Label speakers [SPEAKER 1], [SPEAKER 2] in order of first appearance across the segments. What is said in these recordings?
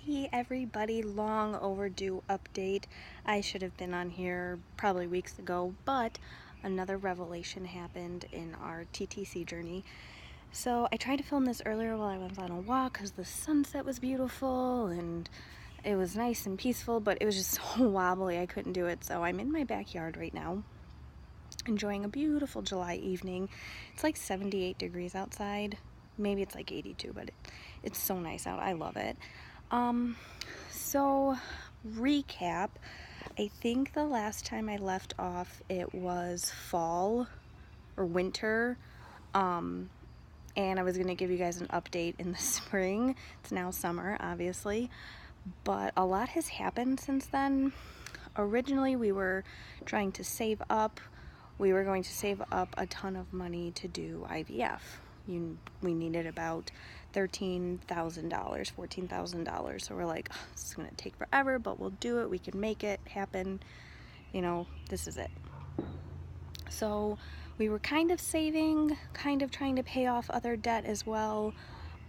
[SPEAKER 1] Hey everybody, long overdue update. I should have been on here probably weeks ago, but another revelation happened in our TTC journey. So I tried to film this earlier while I was on a walk because the sunset was beautiful and it was nice and peaceful, but it was just so wobbly I couldn't do it. So I'm in my backyard right now, enjoying a beautiful July evening. It's like 78 degrees outside. Maybe it's like 82, but it's so nice out. I love it. So recap, I think the last time I left off it was fall or winter, and I was going to give you guys an update in the spring. It's now summer, obviously, but a lot has happened since then. Originally we were trying to save up. We were going to save up a ton of money to do IVF. We needed about $13,000, $14,000. So we're like, oh, this is going to take forever, but we'll do it. We can make it happen. You know, this is it. So we were kind of saving, kind of trying to pay off other debt as well.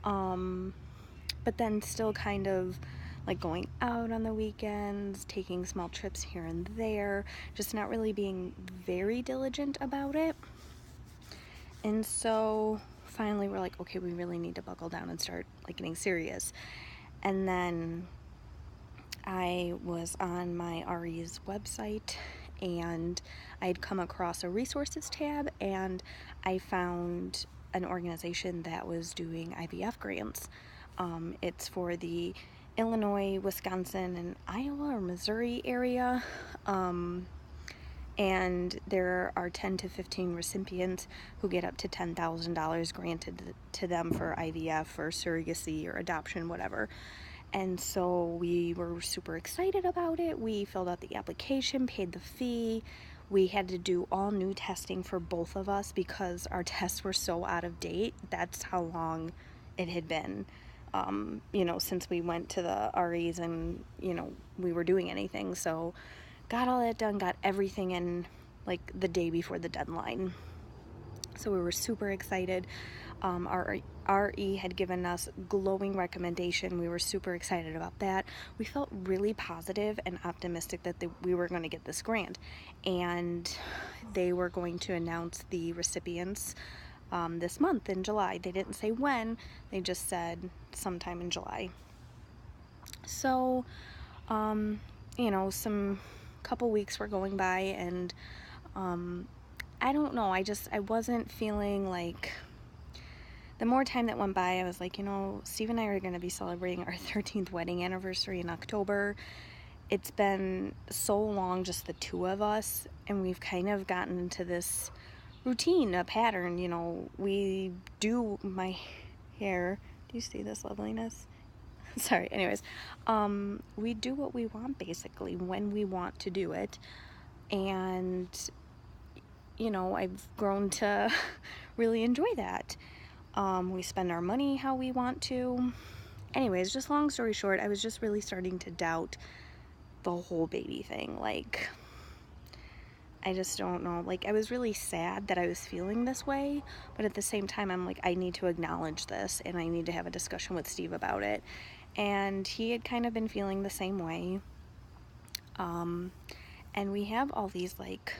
[SPEAKER 1] But then still kind of like going out on the weekends, taking small trips here and there, just not really being very diligent about it. And so finally we're like, okay, we really need to buckle down and start like getting serious. And then I was on my RE's website and I'd come across a resources tab and I found an organization that was doing IVF grants. It's for the Illinois, Wisconsin, and Iowa or Missouri area. And there are 10 to 15 recipients who get up to $10,000 granted to them for IVF or surrogacy or adoption, whatever. And so we were super excited about it. We filled out the application, paid the fee. We had to do all new testing for both of us because our tests were so out of date. That's how long it had been, since we went to the REs and, we were doing anything. So got all that done, got everything in like the day before the deadline. So we were super excited. Our RE had given us glowing recommendation. We were super excited about that. We felt really positive and optimistic that we were going to get this grant, and they were going to announce the recipients this month in July. They didn't say when, they just said sometime in July. So, some couple weeks were going by, and I don't know, I wasn't feeling like, the more time that went by, I was like, Steve and I are going to be celebrating our 13th wedding anniversary in October. It's been so long, just the two of us, and we've kind of gotten into this routine, a pattern. We do my hair. Do you see this loveliness? Sorry, anyways, we do what we want basically when we want to do it, and I've grown to really enjoy that. We spend our money how we want to. Anyways, just long story short, I was just really starting to doubt the whole baby thing. Like, I just don't know. Like, I was really sad that I was feeling this way, but at the same time, I'm like, I need to acknowledge this and I need to have a discussion with Steve about it. And he had kind of been feeling the same way. And we have all these, like,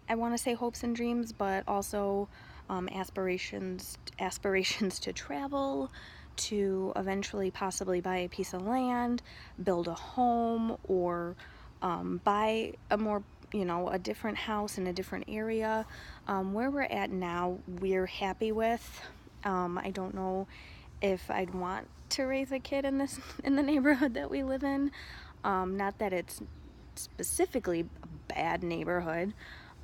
[SPEAKER 1] I want to say hopes and dreams, but also aspirations to travel, to eventually possibly buy a piece of land, build a home, or buy a different house in a different area. Where we're at now, we're happy with. I don't know if I'd want to raise a kid in the neighborhood that we live in. Not that it's specifically a bad neighborhood,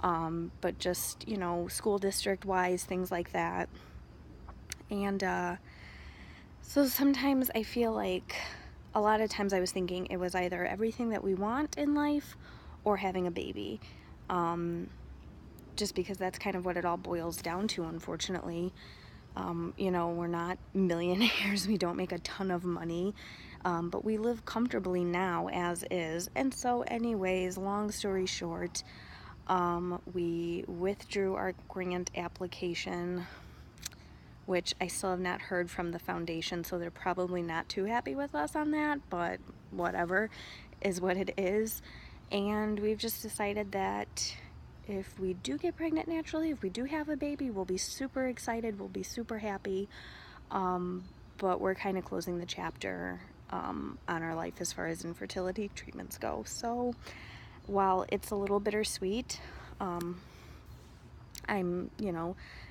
[SPEAKER 1] but just, school district wise, things like that. And so sometimes I feel like a lot of times I was thinking it was either everything that we want in life or having a baby, just because that's kind of what it all boils down to, unfortunately. We're not millionaires, we don't make a ton of money, but we live comfortably now as is. And so anyways, long story short, we withdrew our grant application which I still have not heard from the foundation, so they're probably not too happy with us on that, but whatever, is what it is. And we've just decided that if we do get pregnant naturally, if we do have a baby, we'll be super excited, we'll be super happy, but we're kind of closing the chapter on our life as far as infertility treatments go. So while it's a little bittersweet, I'm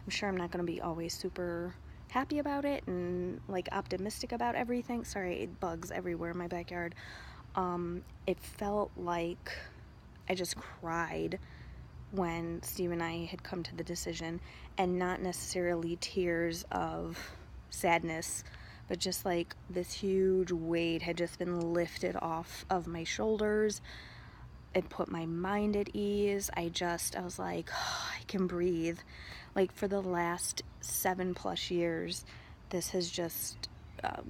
[SPEAKER 1] sure I'm not going to be always super happy about it and like optimistic about everything. Sorry, bugs everywhere in my backyard. It felt like I just cried when Steve and I had come to the decision, and not necessarily tears of sadness, but just like this huge weight had just been lifted off of my shoulders. It put my mind at ease. I was like, oh, I can breathe. Like for the last 7+ years, this has just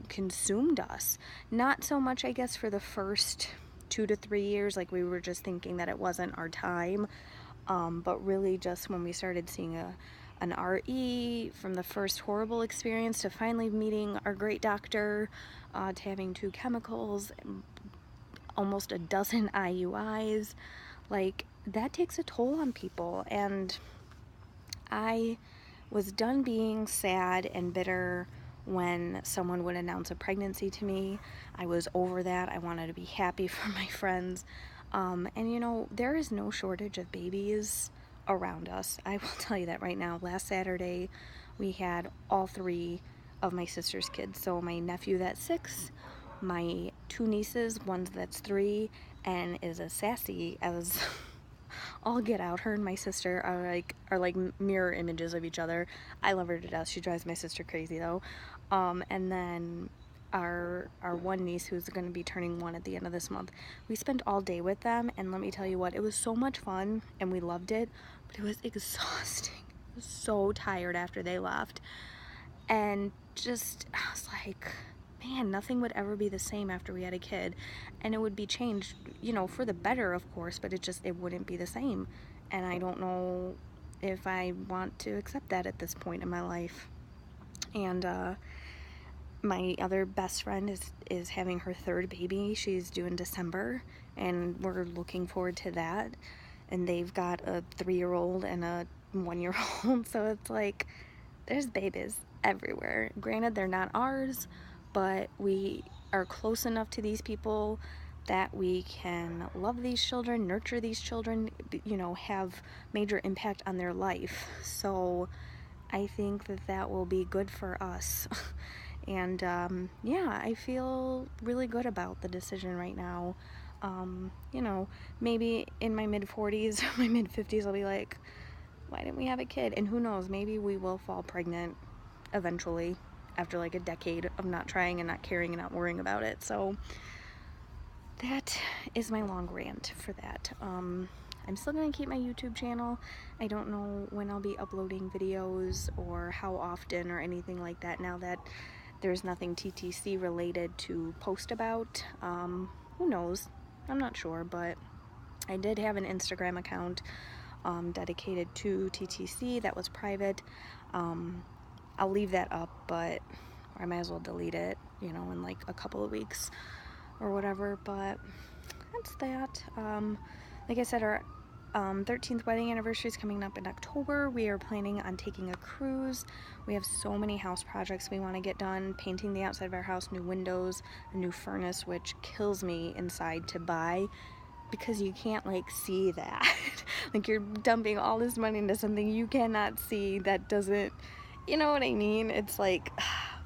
[SPEAKER 1] consumed us. Not so much, I guess, for the first 2 to 3 years, like we were just thinking that it wasn't our time. But really just when we started seeing an RE, from the first horrible experience to finally meeting our great doctor, to having 2 chemicals, almost a dozen IUIs, like that takes a toll on people. And I was done being sad and bitter when someone would announce a pregnancy to me. I was over that. I wanted to be happy for my friends. And there is no shortage of babies around us. I will tell you that right now. Last Saturday, we had all 3 of my sister's kids. So my nephew that's 6, my 2 nieces, one that's 3, and is as sassy as all get out. Her and my sister are like mirror images of each other. I love her to death. She drives my sister crazy though. And then our one niece, who's going to be turning 1 at the end of this month, we spent all day with them, and let me tell you what, it was so much fun and we loved it, but it was exhausting. I was so tired after they left, and just I was like, man, nothing would ever be the same after we had a kid, and it would be changed, for the better, of course, but it wouldn't be the same. And I don't know if I want to accept that at this point in my life. And my other best friend is having her 3rd baby. She's due in December, and we're looking forward to that. And they've got a 3-year-old and a 1-year-old, so it's like there's babies everywhere. Granted, they're not ours, but we are close enough to these people that we can love these children, nurture these children, have major impact on their life. So I think that will be good for us. And yeah, I feel really good about the decision right now. Maybe in my mid-40s, my mid-50s, I'll be like, why didn't we have a kid? And who knows, maybe we will fall pregnant eventually after like a decade of not trying and not caring and not worrying about it. So that is my long rant for that. I'm still going to keep my YouTube channel. I don't know when I'll be uploading videos or how often or anything like that, now that there's nothing TTC related to post about. Who knows? I'm not sure, but I did have an Instagram account dedicated to TTC that was private. I'll leave that up, but or I might as well delete it, in like a couple of weeks or whatever. But that's that. Like I said, our 13th wedding anniversary is coming up in October. We are planning on taking a cruise. We have so many house projects we want to get done. Painting the outside of our house, new windows, a new furnace, which kills me inside to buy, because you can't like see that. Like you're dumping all this money into something you cannot see, that doesn't, you know what I mean? It's like,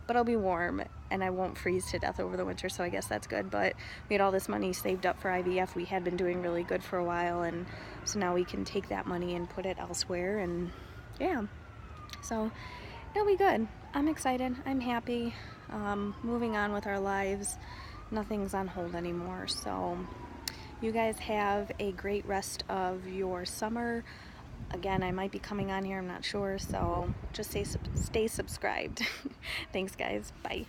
[SPEAKER 1] but I'll be warm and I won't freeze to death over the winter, so I guess that's good. But we had all this money saved up for IVF. We had been doing really good for a while, and so now we can take that money and put it elsewhere, and yeah, so it'll be good. I'm excited. I'm happy. Moving on with our lives. Nothing's on hold anymore, so you guys have a great rest of your summer. Again, I might be coming on here, I'm not sure, so just stay subscribed. Thanks, guys. Bye.